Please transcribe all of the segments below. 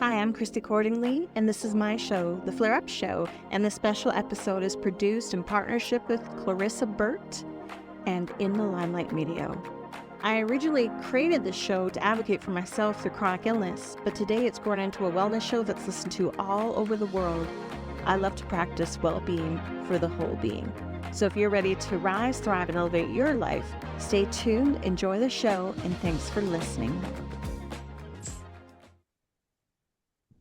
Hi, I'm Christy Cordingley, and this is my show, The Flare Up Show, and this special episode is produced in partnership with Clarissa Burt and In the Limelight Media. I originally created this show to advocate for myself through chronic illness, but today it's grown into a wellness show that's listened to all over the world. I love to practice well-being for the whole being. So if you're ready to rise, thrive, and elevate your life, stay tuned, enjoy the show, and thanks for listening.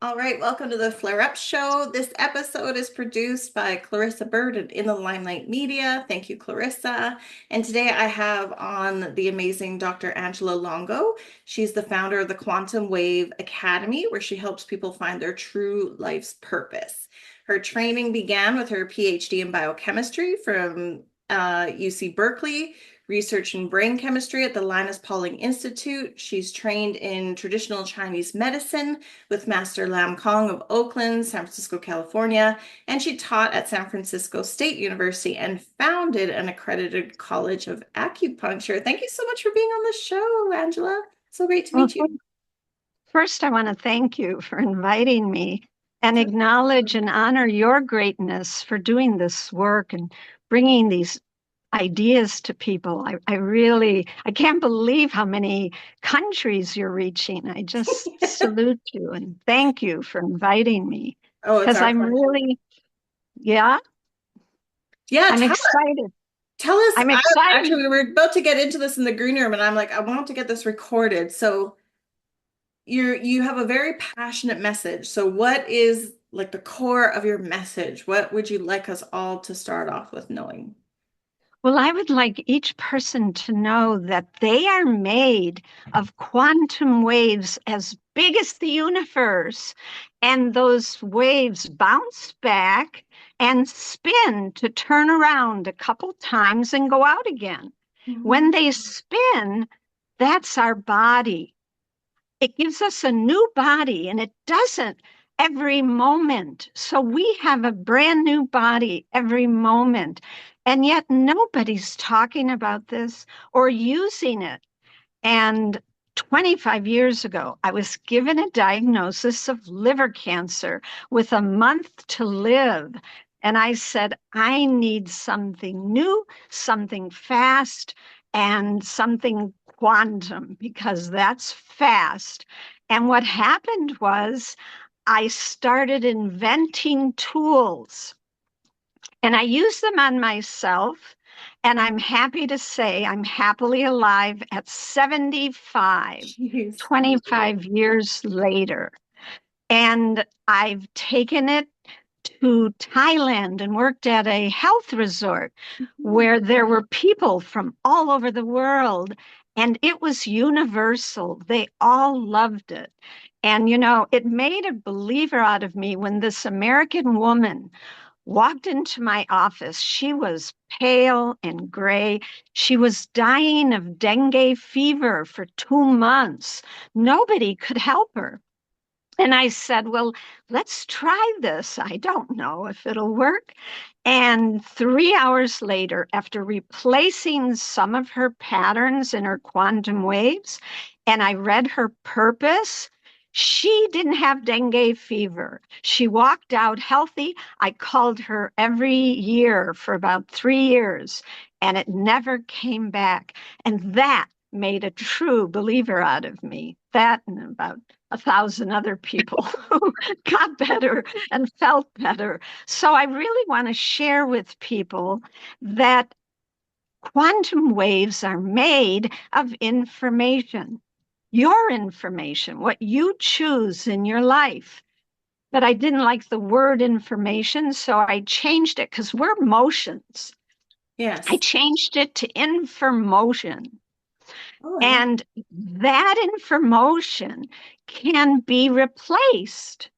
All right, welcome to the Flare Up Show. This episode is produced by Clarissa Bird at In the Limelight Media. Thank you, Clarissa. And today I have on the amazing Dr. Angela Longo. She's the founder of the Quantum Wave Academy, where she helps people find their true life's purpose. Her training began with her PhD in biochemistry from UC Berkeley, research in brain chemistry at the Linus Pauling Institute. She's trained in traditional Chinese medicine with Master Lam Kong of Oakland, San Francisco, California, and she taught at San Francisco State University and founded an accredited College of Acupuncture. Thank you so much for being on the show, Angela. So great to meet you. First, I want to thank you for inviting me and acknowledge and honor your greatness for doing this work and bringing these ideas to people. I can't believe how many countries you're reaching. I just salute you and thank you for inviting me. Oh, it's our pleasure. Yeah, I'm excited. Tell us. I'm excited. Actually, we were about to get into this in the green room, and I'm like, I want to get this recorded. So you have a very passionate message. So what is like the core of your message? What would you like us all to start off with knowing? Well, I would like each person to know that they are made of quantum waves as big as the universe, and those waves bounce back and spin to turn around a couple times and go out again. Mm-hmm. When they spin, that's our body. It gives us a new body, and it doesn't every moment. So we have a brand new body every moment. And yet nobody's talking about this or using it. And 25 years ago, I was given a diagnosis of liver cancer with a month to live. And I said, I need something new, something fast, and something quantum, because that's fast. And what happened was I started inventing tools. And I use them on myself, and I'm happy to say I'm happily alive at 75, Jeez. 25 years later. And I've taken it to Thailand and worked at a health resort where there were people from all over the world, and it was universal. They all loved it. And, you know, it made a believer out of me when this American woman walked into my office. She was pale and gray. She was dying of dengue fever for 2 months. Nobody could help her. And I said, well, let's try this. I don't know if it'll work. And 3 hours later, after replacing some of her patterns in her quantum waves, and I read her purpose, she didn't have dengue fever. She walked out healthy. I called her every year for about 3 years, and it never came back. And that made a true believer out of me. That and about 1,000 other people who got better and felt better. So I really want to share with people that quantum waves are made of information. Your information, what you choose in your life. But I didn't like the word information, so I changed it because we're motions. Yes. I changed it to information. Oh, yeah. And that information can be replaced.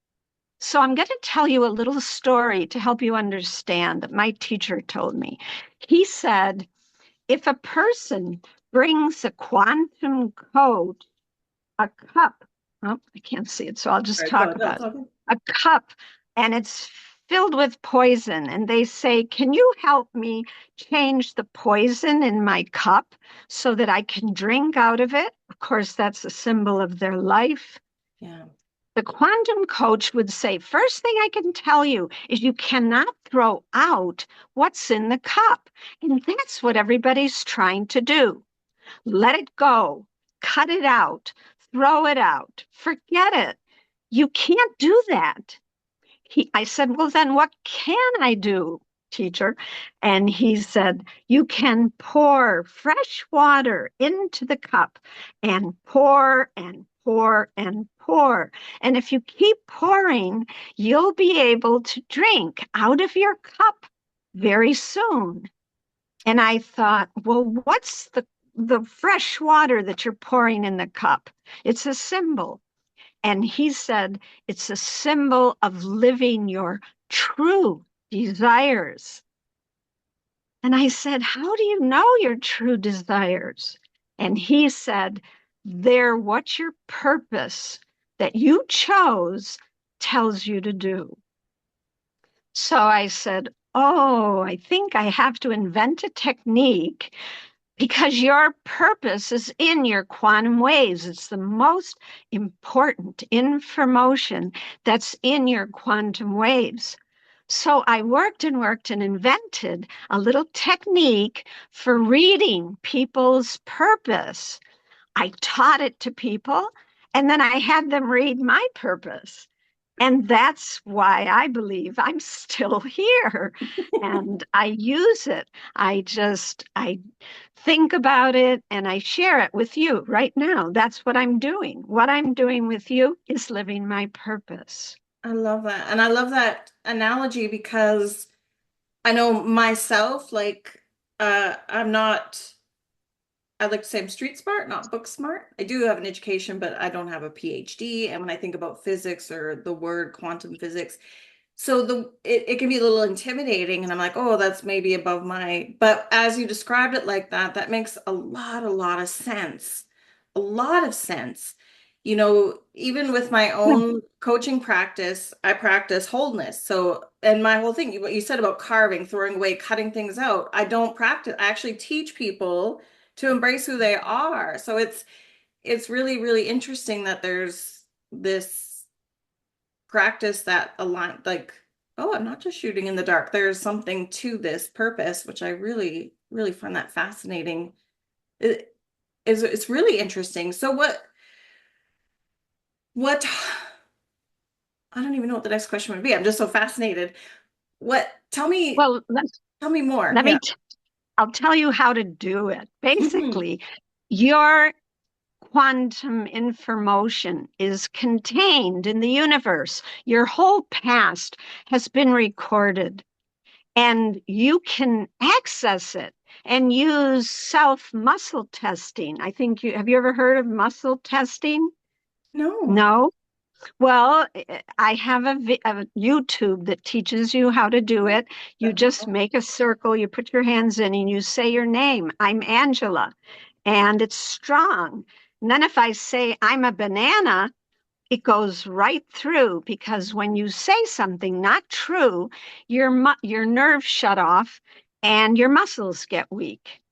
So I'm going to tell you a little story to help you understand that my teacher told me. He said, if a person brings a quantum code, a cup, oh, I can't see it, so I'll just talk about it. A cup, and it's filled with poison, and they say, can you help me change the poison in my cup so that I can drink out of it? Of course, that's a symbol of their life. Yeah. The quantum coach would say, first thing I can tell you is you cannot throw out what's in the cup. And that's what everybody's trying to do. Let it go, cut it out, throw it out, forget it. You can't do that. I said, well, then what can I do, teacher? And he said, you can pour fresh water into the cup and pour and pour and pour. And if you keep pouring, you'll be able to drink out of your cup very soon. And I thought, well, what's the fresh water that you're pouring in the cup? It's a symbol. And he said, it's a symbol of living your true desires. And I said, how do you know your true desires? And he said, they're what your purpose that you chose tells you to do. So I said, oh, I think I have to invent a technique because your purpose is in your quantum waves. It's the most important information that's in your quantum waves. So I worked and worked and invented a little technique for reading people's purpose. I taught it to people, and then I had them read my purpose. And that's why I believe I'm still here. And I use it. I think about it and I share it with you right now. That's what I'm doing. What I'm doing with you is living my purpose. I love that. And I love that analogy because I know myself, like, I'm not, I like to say I'm street smart, not book smart. I do have an education, but I don't have a PhD. And when I think about physics or the word quantum physics, so it can be a little intimidating. And I'm like, oh, that's maybe above my, but as you described it like that, that makes a lot of sense. A lot of sense. Even with my own coaching practice, I practice wholeness. So, and my whole thing, what you said about carving, throwing away, cutting things out, I don't practice. I actually teach people to embrace who they are. So it's really, really interesting that there's this practice that align like, oh, I'm not just shooting in the dark. There's something to this purpose, which I really, really find that fascinating. It's really interesting. So what I don't even know what the next question would be. I'm just so fascinated. What Well, tell me more. let Yeah. me, I'll tell you how to do it. Mhm. Basically, your quantum information is contained in the universe. Your whole past has been recorded, and you can access it and use self muscle testing. I think have you ever heard of muscle testing? No. No? Well, I have a YouTube that teaches you how to do it. You just make a circle, you put your hands in, and you say your name. I'm Angela, and it's strong. And then if I say I'm a banana, it goes right through because when you say something not true, your nerves shut off and your muscles get weak.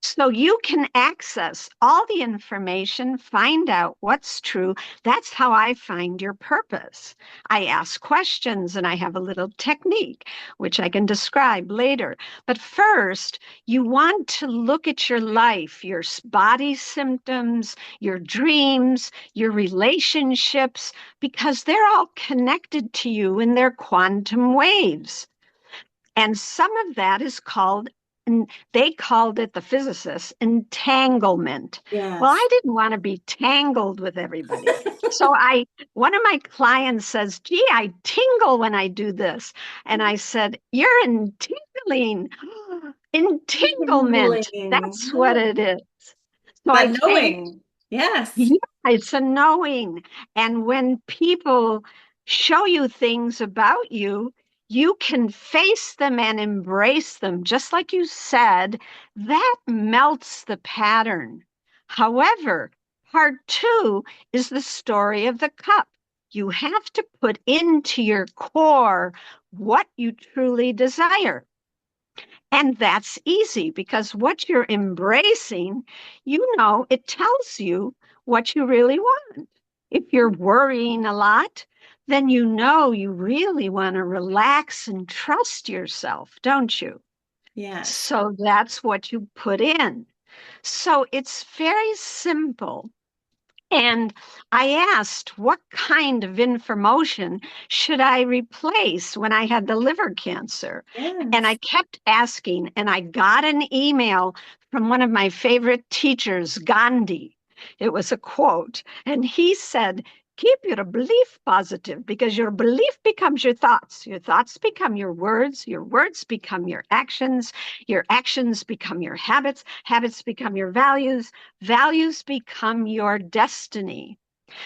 So you can access all the information, find out what's true. That's how I find your purpose. I ask questions and I have a little technique, which I can describe later. But first, you want to look at your life, your body symptoms, your dreams, your relationships, because they're all connected to you in their quantum waves. And some of that is called, and they called it, the physicists, entanglement. Well, Yes. I didn't want to be tangled with everybody. So one of my clients says, gee, I tingle when I do this. And I said, you're entangling. Entanglement. Tingling. That's what it is. So I That take knowing. Yes. yeah, it's a knowing. And when people show you things about you, you can face them and embrace them. Just like you said, that melts the pattern. However, part two is the story of the cup. You have to put into your core what you truly desire. And that's easy because what you're embracing, it tells you what you really want. If you're worrying a lot, then you know you really want to relax and trust yourself, don't you? Yes. So that's what you put in. So it's very simple. And I asked, what kind of information should I replace when I had the liver cancer? And I Yes. kept asking, and I got an email from one of my favorite teachers, Gandhi. It was a quote, and he said, keep your belief positive because your belief becomes your thoughts become your words become your actions become your habits become your values become your destiny.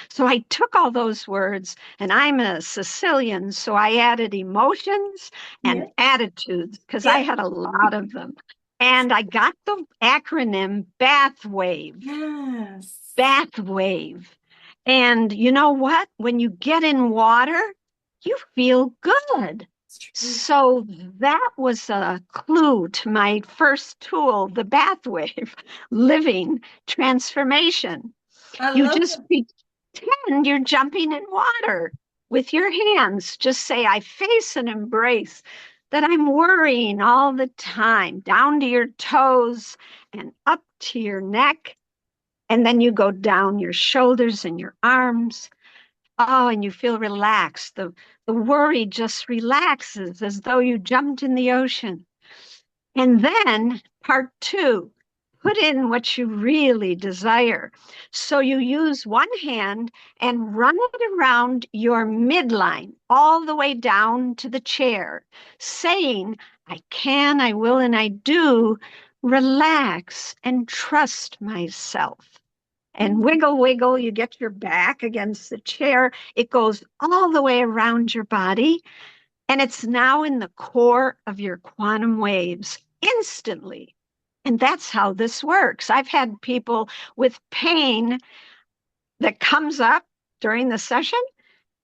So I took all those words, and I'm a Sicilian, so I added emotions and Yeah. attitudes because I Yeah. had a lot of them. And I got the acronym BATHWAVE, Yes. BATHWAVE. And you know what? When you get in water, you feel good. It's true. So that was a clue to my first tool, the BATHWAVE, living transformation. I You love just it. pretend you're jumping in water with your hands. Just say, I face and embrace that I'm worrying all the time, down to your toes and up to your neck. And then you go down your shoulders and your arms. Oh, and you feel relaxed. The worry just relaxes as though you jumped in the ocean. And then part two, put in what you really desire. So you use one hand and run it around your midline, all the way down to the chair, saying, I can, I will, and I do relax and trust myself. And wiggle, wiggle, you get your back against the chair. It goes all the way around your body. And it's now in the core of your quantum waves instantly. And that's how this works. I've had people with pain that comes up during the session.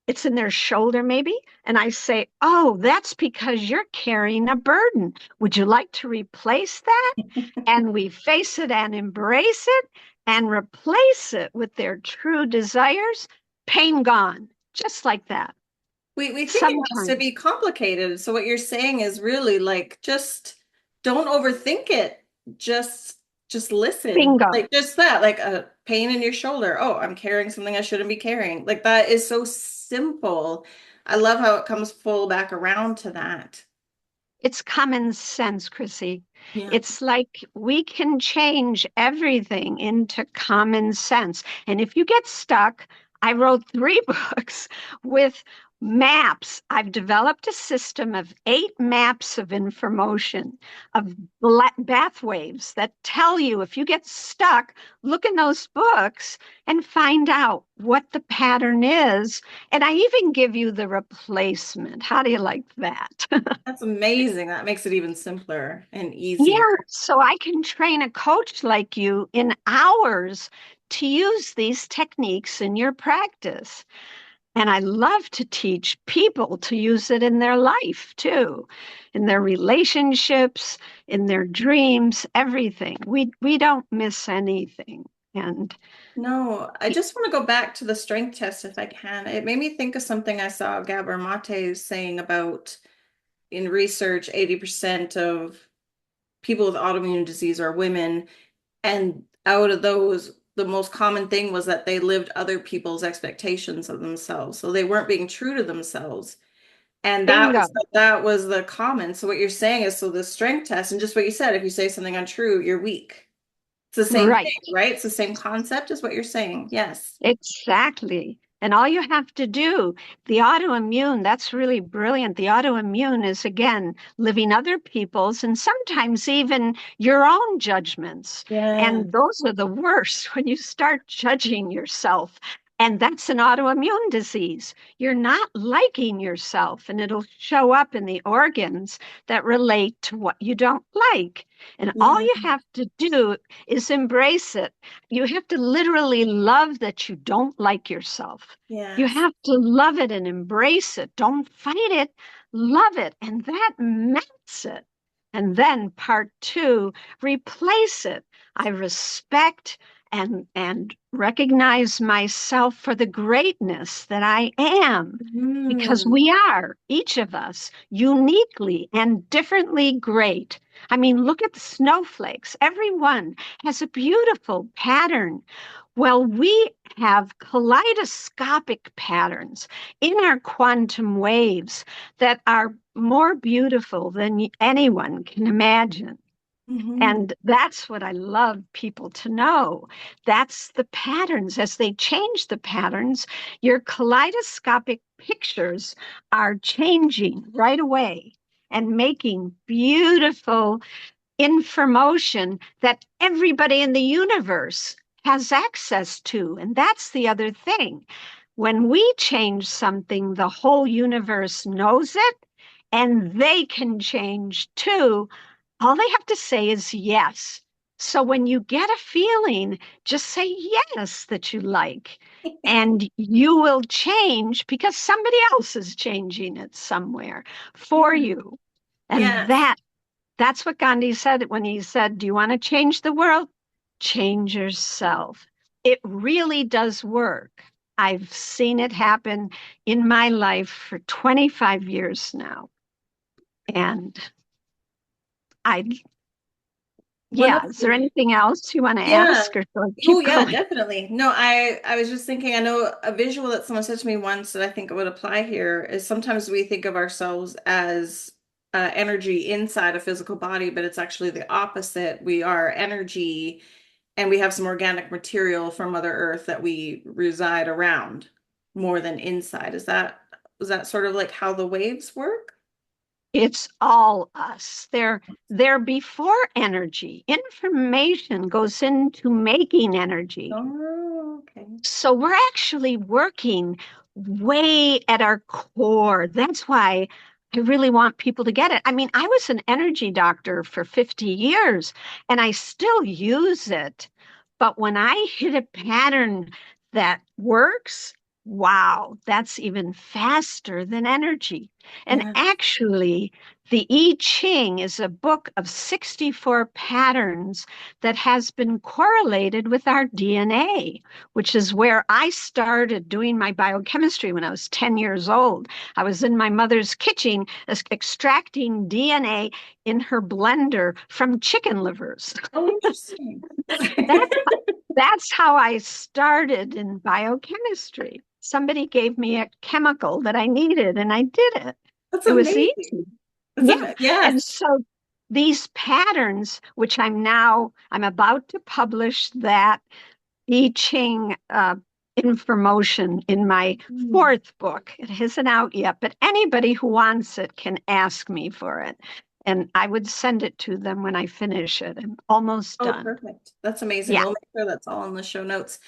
It's in their shoulder, maybe. And I say, oh, that's because you're carrying a burden. Would you like to replace that? And we face it and embrace it and replace it with their true desires. Pain gone, just like that. We think it has to Sometimes, be complicated. So what you're saying is really like just don't overthink it. Just just listen. bingo. Like just that, like a pain in your shoulder. Oh, I'm carrying something I shouldn't be carrying. Like that is so simple. I love how it comes full back around to that. It's common sense, Chrissy. Yeah. It's like we can change everything into common sense. And if you get stuck, I wrote 3 books with maps. I've developed a system of 8 maps of information, of bath waves that tell you if you get stuck, look in those books and find out what the pattern is. And I even give you the replacement. How do you like that? That's amazing. That makes it even simpler and easier. Yeah, so I can train a coach like you in hours to use these techniques in your practice. And I love to teach people to use it in their life too, in their relationships, in their dreams, everything. We don't miss anything. And No, I just want to go back to the strength test if I can. It made me think of something I saw Gabor Mate saying about in research, 80% of people with autoimmune disease are women. And out of those, the most common thing was that they lived other people's expectations of themselves. So they weren't being true to themselves. And bingo, that was the common. So what you're saying is so the strength test, and just what you said, if you say something untrue, you're weak. It's the same right. thing, right? It's the same concept as what you're saying. Yes. Exactly. And all you have to do, the autoimmune, that's really brilliant. The autoimmune is, again, living other people's and sometimes even your own judgments. Yeah. And those are the worst when you start judging yourself. And that's an autoimmune disease. You're not liking yourself, and it'll show up in the organs that relate to what you don't like. And all Yeah. you have to do is embrace it. You have to literally love that you don't like yourself. You Yes. have to love it and embrace it. Don't fight it, love it. And that melts it. And then part two, replace it. I respect and recognize myself for the greatness that I am, because Mm. we are, each of us, uniquely and differently great. I mean, look at the snowflakes. Everyone has a beautiful pattern. Well, we have kaleidoscopic patterns in our quantum waves that are more beautiful than anyone can imagine. Mhm. And that's what I love people to know. That's the patterns. As they change the patterns, your kaleidoscopic pictures are changing right away and making beautiful information that everybody in the universe has access to. And that's the other thing. When we change something, the whole universe knows it and they can change too. All they have to say is yes. So when you get a feeling, just say yes that you like, and you will change because somebody else is changing it somewhere for Yeah. you. And Yes. that's what Gandhi said when he said, do you want to change the world? Change yourself. It really does work. I've seen it happen in my life for 25 years now. And I, yeah, is there Wonderful. anything else you want to Yeah. ask or shall I Oh, keep yeah, going? definitely. No, I was just thinking, I know a visual that someone said to me once that I think would apply here is sometimes we think of ourselves as energy inside a physical body, but it's actually the opposite. We are energy and we have some organic material from Mother Earth that we reside around more than inside. Was that sort of like how the waves work? It's all us. They're before energy. Information goes into making energy. Oh, okay. So we're actually working way at our core. That's why I really want people to get it. I mean, I was an energy doctor for 50 years and I still use it. But when I hit a pattern that works, wow, that's even faster than energy. And Yeah. actually, the I Ching is a book of 64 patterns that has been correlated with our DNA, which is where I started doing my biochemistry when I was 10 years old. I was in my mother's kitchen extracting DNA in her blender from chicken livers. Oh, interesting. That's, that's how I started in biochemistry. Somebody gave me a chemical that I needed and I did it. That's It was amazing. easy. Yeah. Yes. And so these patterns, which I'm about to publish that I Ching information in my Mm. fourth book. It isn't out yet, but anybody who wants it can ask me for it. And I would send it to them when I finish it. I'm almost Oh, done. perfect. That's amazing. Yeah. We'll make sure that's all in the show notes.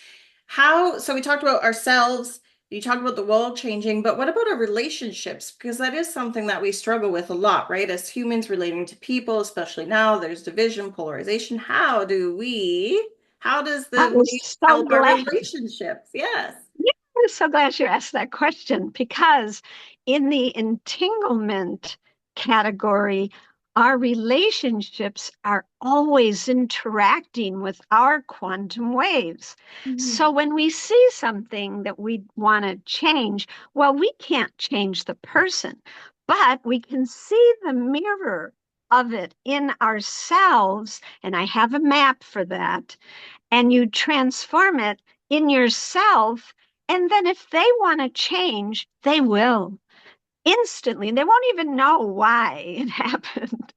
So we talked about ourselves, you talked about the world changing, but what about our relationships? Because that is something that we struggle with a lot, right? As humans relating to people, especially now, there's division, polarization. How does I the was way so help our glad. relationships? Yes. Yeah, I'm so glad you asked that question because in the entanglement category, our relationships are always interacting with our quantum waves. So Mhm. when we see something that we want to change, well, we can't change the person, but we can see the mirror of it in ourselves. And I have a map for that, and you transform it in yourself. And then if they want to change, they will instantly. They won't even know why it happened.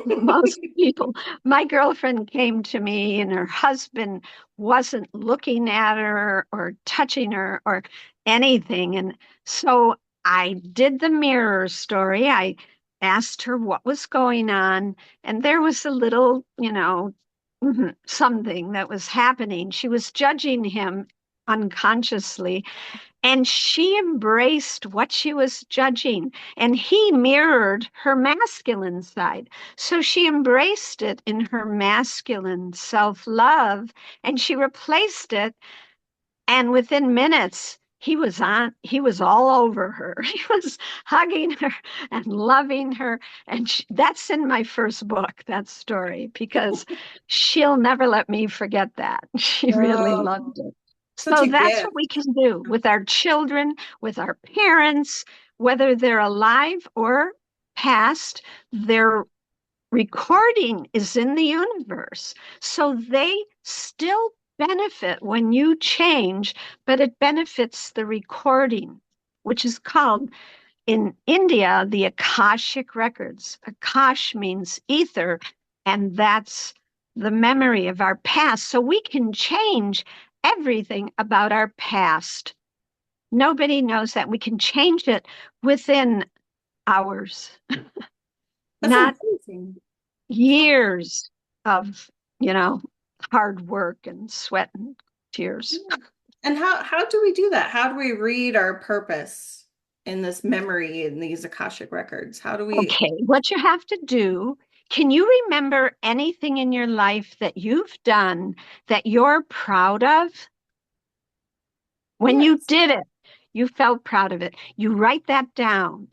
Most people, my girlfriend came to me and her husband wasn't looking at her or touching her or anything. And so I did the mirror story. I asked her what was going on, and there was a little, something that was happening. She was judging him unconsciously, and she embraced what she was judging, and he mirrored her masculine side. So she embraced it in her masculine self love, and she replaced it. And within minutes, he was all over her. He was hugging her and loving her. And that's in my first book, that story, because she'll never let me forget that. She really loved Oh, it. such So a that's what gift. we can do with our children, with our parents, whether they're alive or past, their recording is in the universe. So they still benefit when you change, but it benefits the recording, which is called in India the Akashic records. Akash means ether, and that's the memory of our past. So we can change everything about our past. Nobody knows that. We can change it within hours, That's not amazing. years of, you know, hard work and sweat and tears. Yeah. And how do we do that? How do we read our purpose in this memory in these Akashic records? How do we? Okay, what you have to do, can you remember anything in your life that you've done that you're proud of? When you Yes. did it, you felt proud of it. You write that down.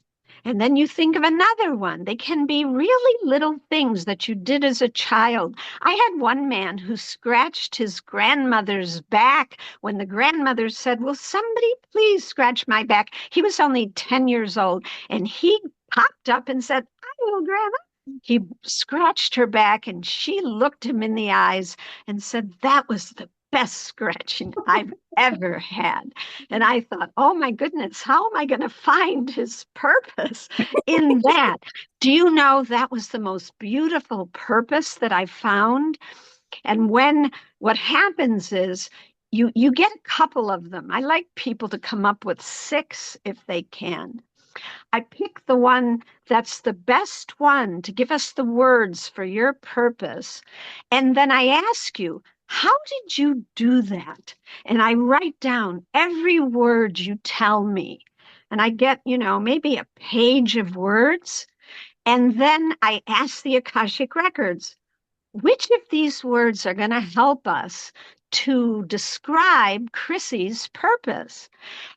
And then you think of another one. They can be really little things that you did as a child. I had one man who scratched his grandmother's back when the grandmother said, "Will somebody please scratch my back?" He was only 10 years old, and he popped up and said, "I will, Grandma." He scratched her back, and she looked him in the eyes and said, "That was the best scratching I've ever had." And I thought, oh my goodness, how am I going to find his purpose in that? Do you know that was the most beautiful purpose that I found? And when what happens is you get a couple of them. I like people to come up with six if they can. I pick the one that's the best one to give us the words for your purpose. And then I ask you, how did you do that? And I write down every word you tell me. And I get, maybe a page of words. And then I ask the Akashic Records, which of these words are going to help us to describe Chrissy's purpose?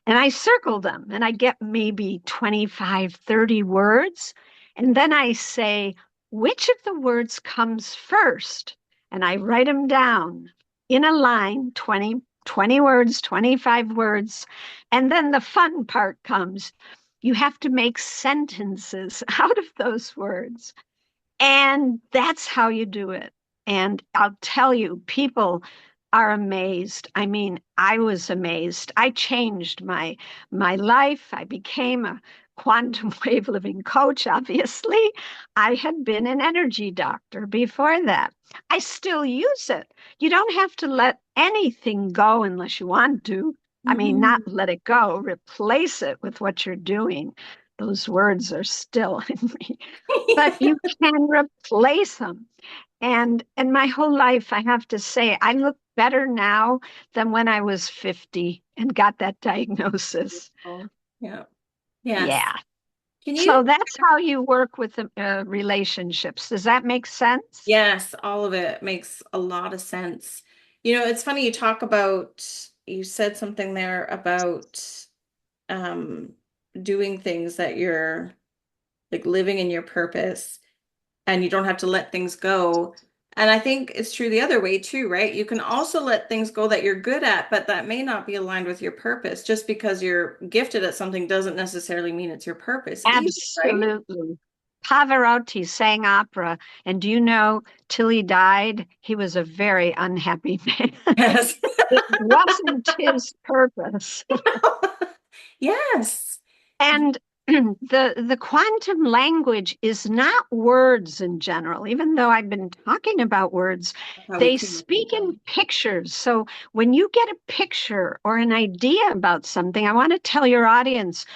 And I circle them and I get maybe 25, 30 words. And then I say, which of the words comes first? And I write them down in a line, 20 words, 25 words. And then the fun part comes. You have to make sentences out of those words. And that's how you do it. And I'll tell you, people are amazed. I mean, I was amazed. I changed my life. I became a quantum wave living coach, obviously. I had been an energy doctor before that. I still use it. You don't have to let anything go unless you want to. I mean, not Mhm. let it go, replace it with what you're doing. Those words are still in me, but you can replace them. And my whole life, I have to say, I look better now than when I was 50 and got that diagnosis. Oh, yeah. Yes. Yeah. Can So you? that's how you work with relationships. Does that make sense? Yes, all of it makes a lot of sense. It's funny you talk about, you said something there about um doing things that you're like living in your purpose and you don't have to let things go. And I think it's true the other way too, right? You can also let things go that you're good at, but that may not be aligned with your purpose. Just because you're gifted at something doesn't necessarily mean it's your purpose either, right? Absolutely. Pavarotti sang opera, and do you know, till he died, he was a very unhappy man. Yes. It wasn't his purpose. Yes. And the quantum language is not words in general, even though I've been talking about words, How we they communicate speak in them. pictures. So when you get a picture or an idea about something, I want to tell your audience,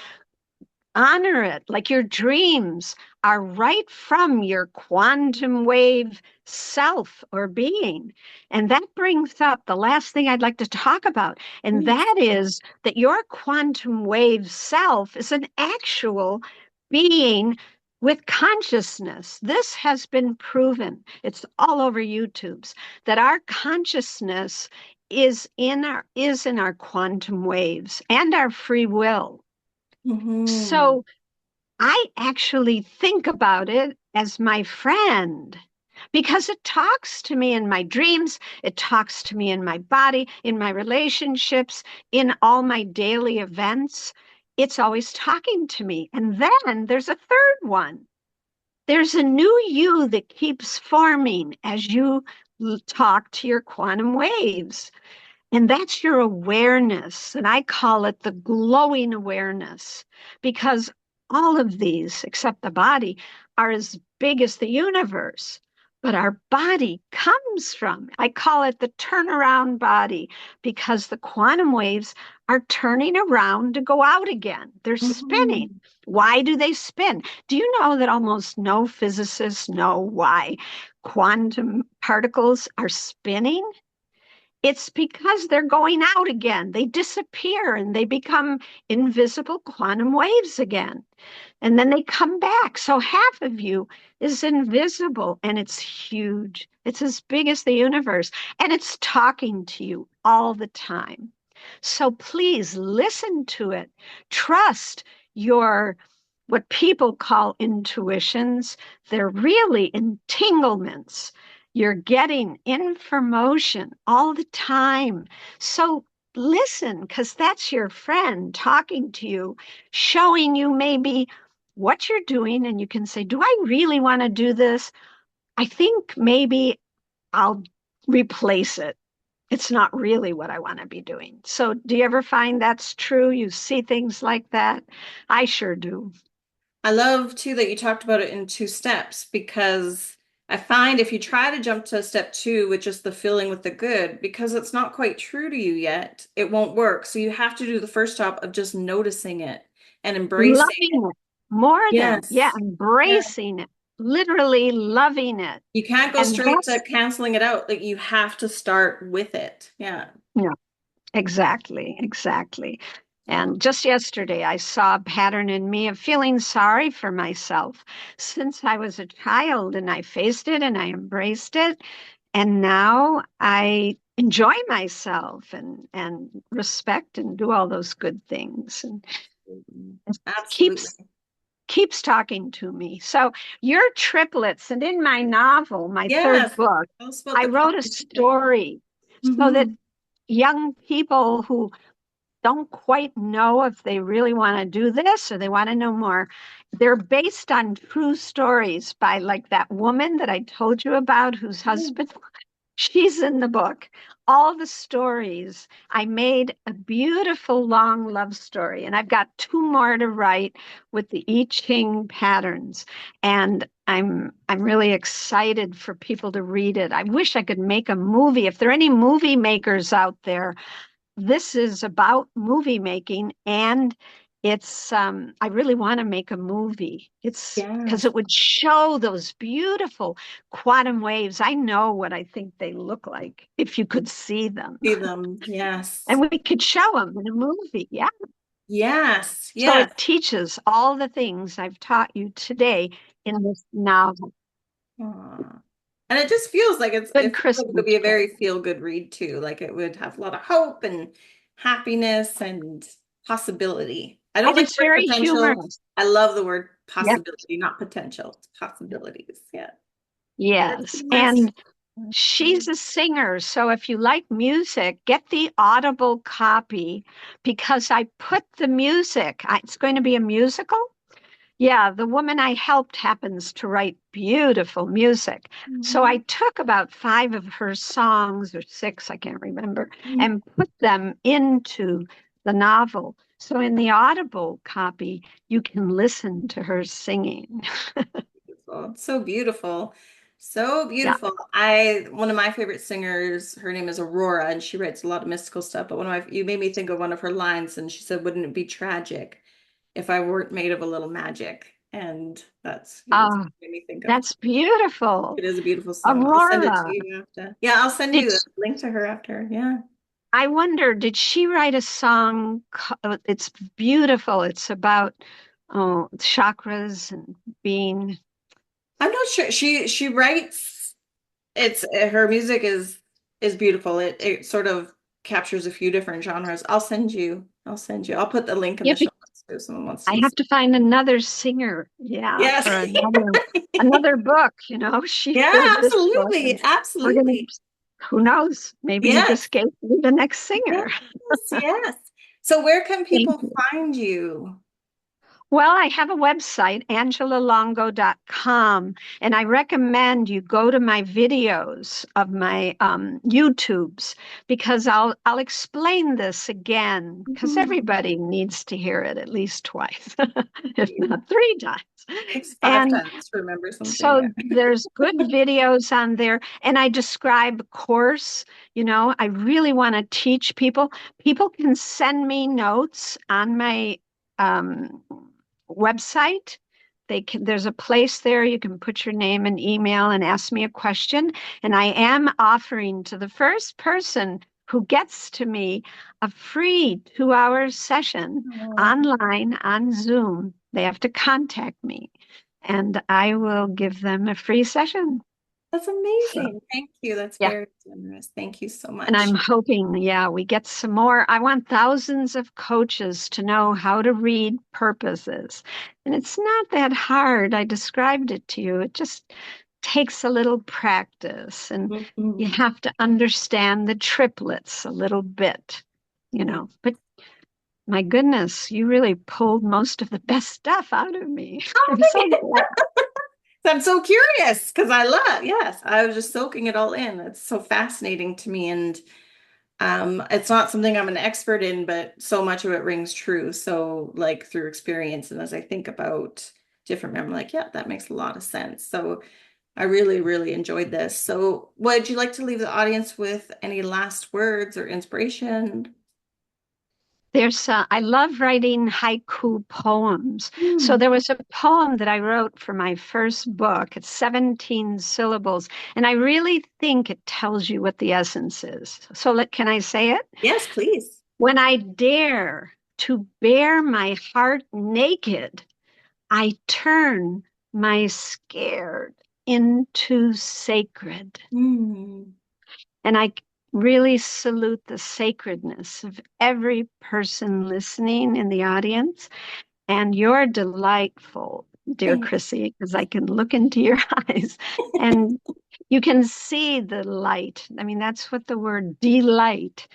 honor it. Like your dreams are right from your quantum wave self or being. And that brings up the last thing I'd like to talk about. And Please. that is that your quantum wave self is an actual being with consciousness. This has been proven. It's all over YouTube's that our consciousness is in our quantum waves and our free will. Hmm. So I actually think about it as my friend because it talks to me in my dreams, it talks to me in my body, in my relationships, in all my daily events. It's always talking to me. And then there's a third one. There's a new you that keeps forming as you talk to your quantum waves. And that's your awareness. And I call it the glowing awareness because all of these, except the body, are as big as the universe. But our body comes from, I call it the turnaround body because the quantum waves are turning around to go out again. They're spinning. Hmm. Why do they spin? Do you know that almost no physicists know why quantum particles are spinning? It's because they're going out again. They disappear and they become invisible quantum waves again. And then they come back. So half of you is invisible and it's huge. It's as big as the universe and it's talking to you all the time. So please listen to it. Trust your what people call intuitions. They're really entanglements. You're getting information all the time. So listen, because that's your friend talking to you, showing you maybe what you're doing. And you can say, do I really want to do this? I think maybe I'll replace it. It's not really what I want to be doing. So, do you ever find that's true? You see things like that? I sure do. I love too that you talked about it in two steps because I find if you try to jump to step two with just the feeling with the good, because it's not quite true to you yet, it won't work. So you have to do the first step of just noticing it and embracing it. Loving it more than, yeah, Yes. Yeah. embracing it, literally loving it. You can't go And straight to that's, canceling it out. Like you have to start with it. Yeah. yeah, exactly, exactly. And just yesterday, I saw a pattern in me of feeling sorry for myself since I was a child, and I faced it and I embraced it. And now I enjoy myself and respect and do all those good things. And it Absolutely. keeps talking to me. So you're triplets, and in my novel, my third Yes. book, Tell us about I the wrote a coffee table. story so that Hmm. young people who don't quite know if they really want to do this or they want to know more. They're based on true stories by like that woman that I told you about whose husband, she's in the book. All the stories. I made a beautiful long love story, and I've got two more to write with the I Ching patterns. And I'm really excited for people to read it. I wish I could make a movie. If there are any movie makers out there, this is about movie making and it's I really want to make a movie. It's because Yes. it would show those beautiful quantum waves. I know what I think they look like if you could see them. See them. Yes. And we could show them in a movie. Yeah. Yes. So Yes. it teaches all the things I've taught you today in this novel. Aw. And it just feels like Good it feels like it could Christmas be a present. very feel good read too. Like it would have a lot of hope and happiness and possibility. I don't And like the it's word very potential. humorous. I love the word Yep. possibility, not potential. It's possibilities. Yeah. And it's Yes. humorous. And she's a singer, so if you like music, get the Audible copy because I put the music. It's going to be a musical. Yeah, the woman I helped happens to write beautiful music. So I Mhm. took about five of her songs or six, I can't remember, Mhm. and put them into the novel. So in the Audible copy, you can listen to her singing. Beautiful. It's so beautiful. So Yeah. beautiful. One of my favorite singers, her name is Aurora, and she writes a lot of mystical stuff. But you made me think of one of her lines, and she said, "Wouldn't it be tragic if I weren't made of a little magic?" And that's Oh, what made me think of. that's beautiful. It is a beautiful song. I'll send it to Aurora. you after. Yeah, I'll send Did you a link to her after. Yeah. I wonder, did she write a song? It's beautiful. It's about chakras and being. I'm not sure. She writes, it's her music is beautiful. It sort of captures a few different genres. I'll put the link in the If show notes if someone wants to I have listen. to find another singer, yeah, Yes. for another book. She Yeah, did this book, and absolutely. we're gonna. Absolutely. Who knows? Maybe you Yes. just gave me the next singer. Yes, yes. So where can Thank people you. find you? Well, I have a website, angelalongo.com, and I recommend you go to my videos of my YouTubes because I'll explain this again because Mhm. everybody needs to hear it at least twice, if not three times. Takes five And times to remember something. so Yeah. there's good videos on there, and I describe the course. I really want to teach people. People can send me notes on my um, website. There's a place there you can put your name and email and ask me a question. And I am offering to the first person who gets to me a free 2 hour session Oh, online on Zoom. They have to contact me and I will give them a free session. that's So, amazing. Thank you. That's yeah. very generous. Thank you so And I'm much. hoping, yeah, we get some more. I want thousands of coaches to know how to read purposes. And it's not that hard. I described it to you. It just takes a little practice, and you Mhm. have to understand the triplets a little bit. Yeah. But my goodness, you really pulled most of the best stuff out of me. I'm so glad. I'm so curious because yes, I was just soaking it all in. It's so fascinating to me. And it's not something I'm an expert in, but so much of it rings true. So, like through experience, and as I think about different, I'm like, yeah, that makes a lot of sense. So, I really, really enjoyed this. So, would you like to leave the audience with any last words or inspiration? I love writing haiku poems. So Hmm. there was a poem that I wrote for my first book. It's 17 syllables, and I really think it tells you what the essence is. So can I say it? Yes, please. When I dare to bare my heart naked, I turn my scared into sacred. Hmm. And I really salute the sacredness of every person listening in the audience. And you're delightful, dear Thank Chrissy, because I can look into your eyes and you can see the light. I mean, that's what the word delight.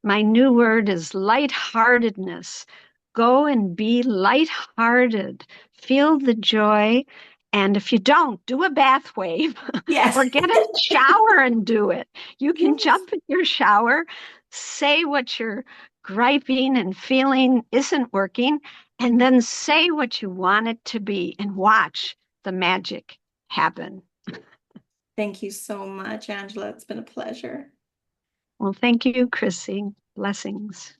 My new word is lightheartedness. Go and be lighthearted. Feel the joy. And if you don't, do a bath wave Yes. or get a shower and do it. You can Yes. jump in your shower, say what you're griping and feeling isn't working, and then say what you want it to be and watch the magic happen. Thank you so much, Angela. It's been a pleasure. Well, thank you, Chrissy. Blessings.